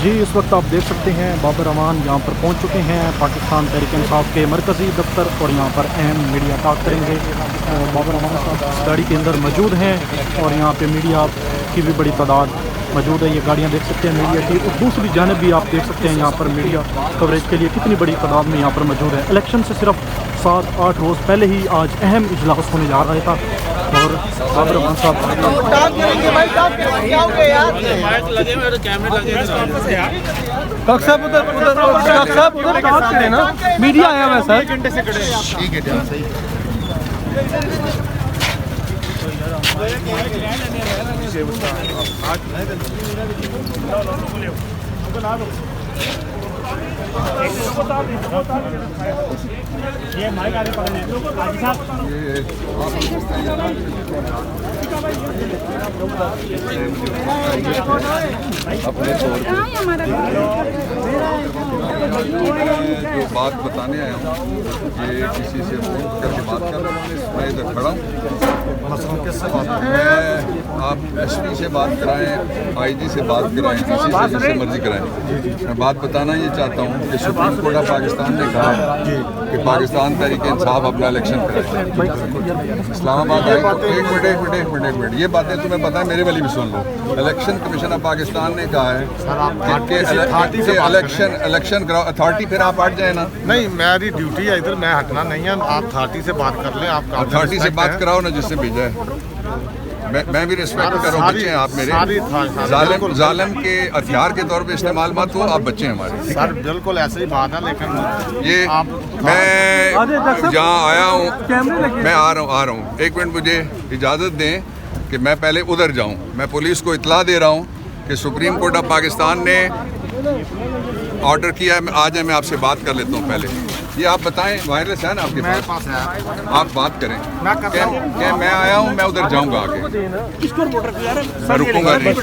जी, इस वक्त आप देख सकते हैं बाबर अमान यहाँ पर पहुँच चुके हैं पाकिस्तान तहरीक इंसाफ के मरकज़ी दफ्तर, और यहाँ पर अहम मीडिया टॉक करेंगे। बाबर अमान साहब इस गाड़ी के अंदर मौजूद हैं और यहाँ पे मीडिया की भी बड़ी तादाद मौजूद है। ये गाड़ियाँ देख सकते हैं मीडिया की, और दूसरी जानब भी आप देख सकते हैं यहाँ पर मीडिया कवरेज के लिए कितनी बड़ी तादाद में यहाँ पर मौजूद है। इलेक्शन से सिर्फ 7-8 रोज़ पहले ही आज अहम इजलास होने जा रहा था, और बाबर अमान साहब उधर ना मीडिया आया हुआ सर, घंटे से खड़े हैं। ठीक है, सही ये माइक आगे पकड़ने जो बात बताने आया हूँ ये किसी से फोन करके बात कर रहा हूँ। मैं इधर खड़ा हूँ, आप एसपी से बात कराएं, आईजी से बात कराएं, किसी से जिससे मर्जी कराएं। मैं बात बताना ये चाहता हूँ कि सुप्रीम कोर्ट ऑफ पाकिस्तान ने कहा कि पाकिस्तान तहरीक इंसाफ अपना इलेक्शन कराए। इस्लामाबाद एक मिनट ये बातें तुम्हें पता है, मेरे वाली भी सुन लो। इलेक्शन कमीशन ऑफ पाकिस्तान ने कहा है कि इलेक्शन कराओ। अथॉरिटी फिर आप हट जाए ना। नहीं, मेरी ड्यूटी है इधर, मैं हटना नहीं है। आप अथॉरिटी से बात कर लें। आप अथॉरिटी से बात कराओ ना जिससे भेजा है। मैं भी रिस्पेक्ट करो, बच्चे हैं आप मेरे। जालिम के हथियार के तौर पे इस्तेमाल मत हो, आप बच्चे हैं हमारे। सर बिल्कुल ऐसे ही बात है, लेकिन ये मैं जहाँ आया हूँ, मैं आ रहा हूँ। एक मिनट मुझे इजाज़त दें कि मैं पहले उधर जाऊँ। मैं पुलिस को इत्तला दे रहा हूँ कि सुप्रीम कोर्ट ऑफ पाकिस्तान ने ऑर्डर किया है। आ जाए, मैं आपसे बात कर लेता हूँ पहले। ये आप बताएं, वायरलेस है ना आपके पास? आप बात करें। क्या मैं आया हूँ, मैं उधर जाऊँगा आगे, मैं रुकूंगा नहीं।